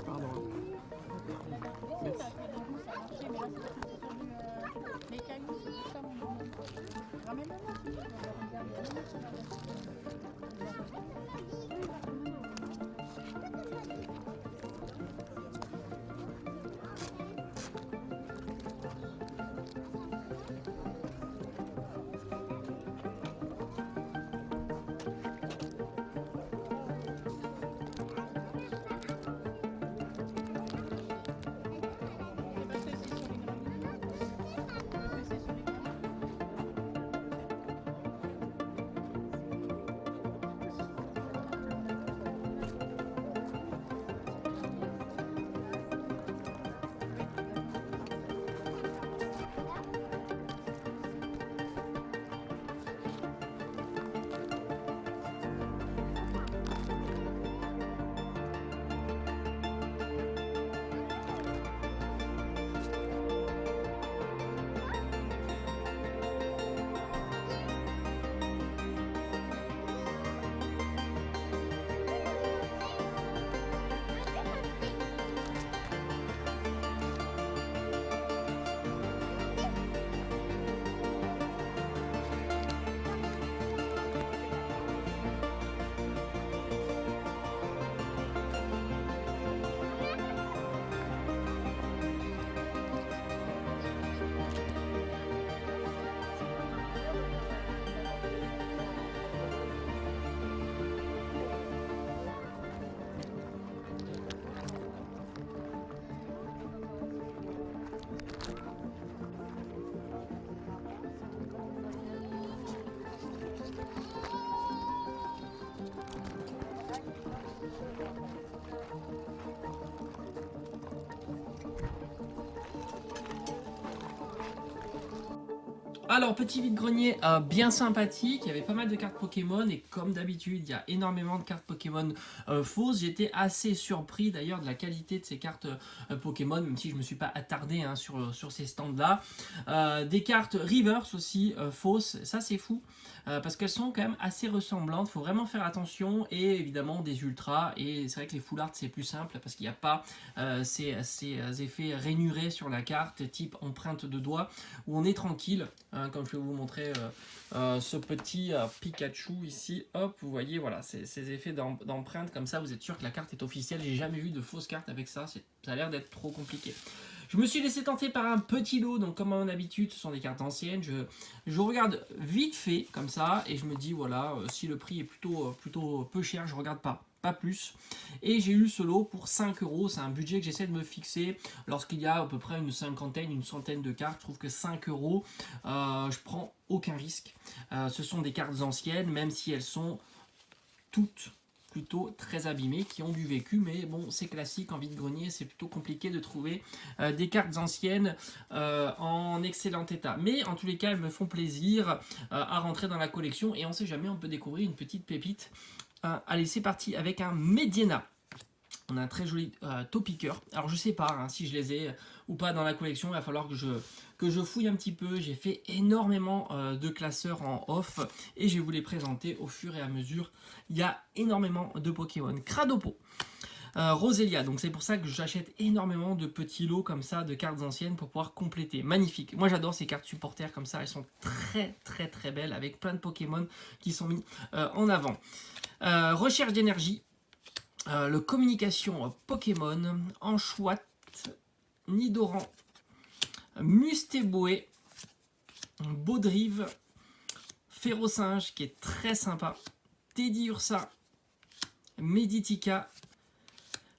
Pardon. Merci. Alors, petit vide-grenier bien sympathique, il y avait pas mal de cartes Pokémon et comme d'habitude, il y a énormément de cartes Pokémon fausses. J'étais assez surpris d'ailleurs de la qualité de ces cartes Pokémon, même si je ne me suis pas attardé sur ces stands-là. Des cartes Reverse aussi fausses, ça c'est fou. Parce qu'elles sont quand même assez ressemblantes, il faut vraiment faire attention, et évidemment des ultras, et c'est vrai que les full art c'est plus simple parce qu'il n'y a pas ces effets rainurés sur la carte, type empreinte de doigt, où on est tranquille, hein, comme je vais vous montrer ce petit Pikachu ici, hop, vous voyez, voilà, ces effets d'empreinte comme ça, vous êtes sûr que la carte est officielle. J'ai jamais vu de fausse carte avec ça, ça a l'air d'être trop compliqué. Je me suis laissé tenter par un petit lot, donc comme à mon habitude, ce sont des cartes anciennes. Je regarde vite fait, comme ça, et je me dis, voilà, si le prix est plutôt peu cher, je regarde pas plus. Et j'ai eu ce lot pour 5 euros, c'est un budget que j'essaie de me fixer lorsqu'il y a à peu près une centaine de cartes. Je trouve que 5 euros, je prends aucun risque. Ce sont des cartes anciennes, même si elles sont toutes plutôt très abîmées, qui ont du vécu, mais bon, c'est classique en vide-grenier, c'est plutôt compliqué de trouver des cartes anciennes en excellent état. Mais en tous les cas, elles me font plaisir à rentrer dans la collection, et on sait jamais, on peut découvrir une petite pépite. Allez, c'est parti avec un Medina. On a un très joli Topiqueur. Alors je sais pas hein, si je les ai ou pas dans la collection, il va falloir que je fouille un petit peu. J'ai fait énormément de classeurs en off et je vais vous les présenter au fur et à mesure. Il y a énormément de Pokémon. Cradopo, Roselia, donc c'est pour ça que j'achète énormément de petits lots comme ça de cartes anciennes pour pouvoir compléter. Magnifique. Moi j'adore ces cartes supporters comme ça, elles sont très belles avec plein de Pokémon qui sont mis en avant. Recherche d'énergie. Le communication Pokémon, Anchouette, Nidoran, Musteboe, Baudrive, Ferrosinge qui est très sympa, Teddiursa, Meditica,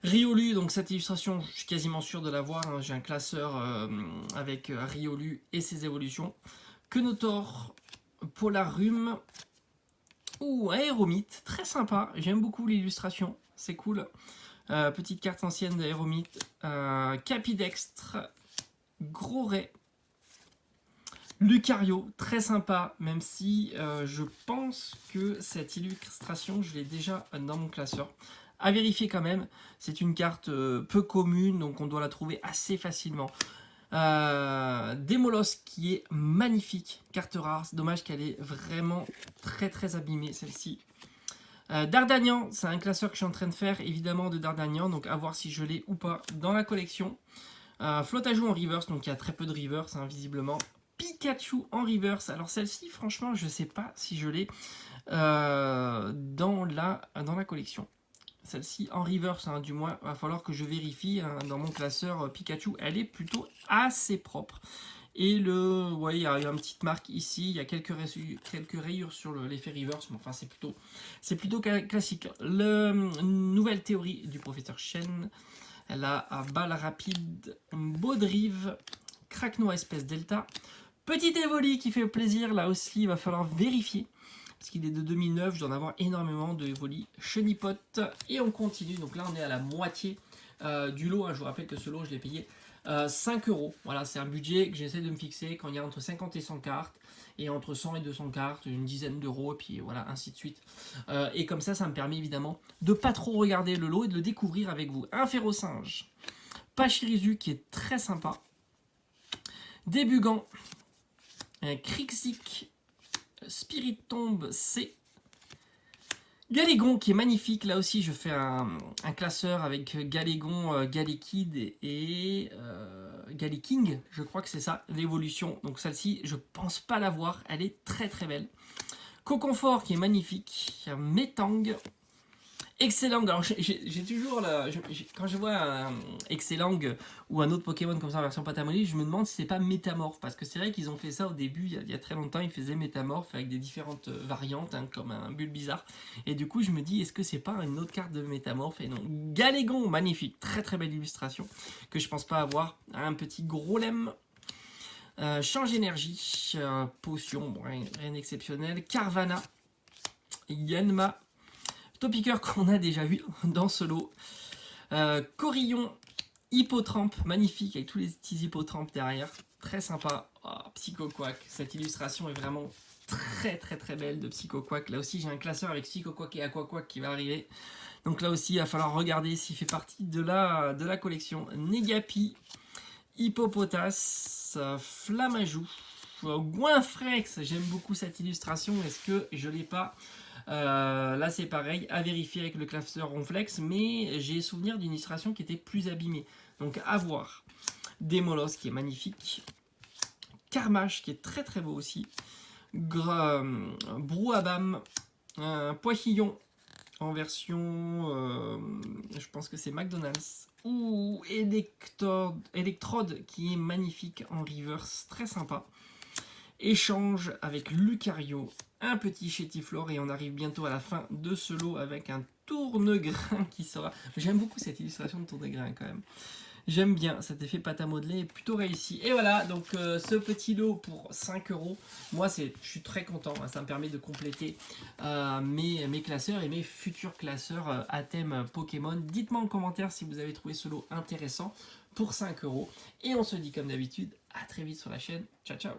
Riolu, donc cette illustration je suis quasiment sûr de l'avoir, hein, j'ai un classeur avec Riolu et ses évolutions, Quenotor, Polarum, ou Aéromite, très sympa, j'aime beaucoup l'illustration, c'est cool. Petite carte ancienne d'Aéromite, Capidextre, Groray, Lucario, très sympa, même si je pense que cette illustration, je l'ai déjà dans mon classeur. À vérifier quand même, c'est une carte peu commune, donc on doit la trouver assez facilement. Démolos qui est magnifique, carte rare, c'est dommage qu'elle est vraiment très abîmée celle-ci. Dardanian, c'est un classeur que je suis en train de faire, évidemment, de Dardanian, donc à voir si je l'ai ou pas dans la collection. Flottajoux en reverse, donc il y a très peu de reverse, hein, visiblement. Pikachu en reverse, alors celle-ci, franchement, je sais pas si je l'ai dans la collection. Celle-ci en reverse, hein, du moins, va falloir que je vérifie, hein, dans mon classeur Pikachu, elle est plutôt assez propre. Et ouais, il y a une petite marque ici, il y a quelques rayures sur l'effet reverse, mais enfin c'est plutôt classique. Nouvelle théorie du professeur Chen, elle a à balle rapide, Baudrive, Kraknoa espèce Delta, petit Evoli qui fait plaisir, là aussi il va falloir vérifier. Parce qu'il est de 2009, je dois en avoir énormément de Evoli Chenipot. Et on continue, donc là on est à la moitié du lot, hein. Je vous rappelle que ce lot je l'ai payé 5 euros. Voilà, c'est un budget que j'essaie de me fixer quand il y a entre 50 et 100 cartes, et entre 100 et 200 cartes, une dizaine d'euros, et puis voilà, ainsi de suite. Et comme ça me permet évidemment de pas trop regarder le lot et de le découvrir avec vous. Un Ferrosinge, Pachirisu qui est très sympa, Débugant, Krixik, Spirit Tomb C, Galégon qui est magnifique, là aussi je fais un classeur avec Galégon, Galekid et Galeking, je crois que c'est ça, l'évolution. Donc celle-ci, je pense pas l'avoir, elle est très très belle. Coconfort qui est magnifique, Metang, Excellang, alors j'ai toujours quand je vois un Excellang ou un autre Pokémon comme ça en version pâte à modeler, je me demande si c'est pas Métamorphe, parce que c'est vrai qu'ils ont fait ça au début, il y a très longtemps, ils faisaient Métamorphe avec des différentes variantes, hein, comme un Bulbizarre, et du coup je me dis, est-ce que c'est pas une autre carte de Métamorphe? Et non, Galégon, magnifique, très très belle illustration, que je pense pas avoir, un petit gros lemme. Change énergie, potion, bon, rien d'exceptionnel, Carvana, Yanma, Topiqueur qu'on a déjà vu dans ce lot. Corillon, Hippotrampe, magnifique avec tous les petits hippotrampes derrière. Très sympa. Oh, Psychoquack, cette illustration est vraiment très très très belle de Psychoquack. Là aussi j'ai un classeur avec Psychoquack et Aquaquack qui va arriver. Donc là aussi il va falloir regarder s'il fait partie de la collection. Negapi, Hippopotas, Flamajou, Goinfrex, j'aime beaucoup cette illustration. Est-ce que je l'ai pas? Là c'est pareil, à vérifier avec le classeur Ronflex, mais j'ai souvenir d'une illustration qui était plus abîmée. Donc à voir. Démolos qui est magnifique. Carmache qui est très très beau aussi. Brouhabam. Poihillon en version, je pense que c'est McDonald's. Ou Electrode qui est magnifique en reverse, très sympa. Échange avec Lucario, un petit Chétiflore, et on arrive bientôt à la fin de ce lot avec un tourne-grain qui sera... J'aime beaucoup cette illustration de tourne-grain quand même. J'aime bien, cet effet pâte à modeler est plutôt réussi. Et voilà, donc ce petit lot pour 5 euros, moi je suis très content, hein, ça me permet de compléter mes classeurs et mes futurs classeurs à thème Pokémon. Dites-moi en commentaire si vous avez trouvé ce lot intéressant pour 5 euros. Et on se dit comme d'habitude, à très vite sur la chaîne. Ciao ciao.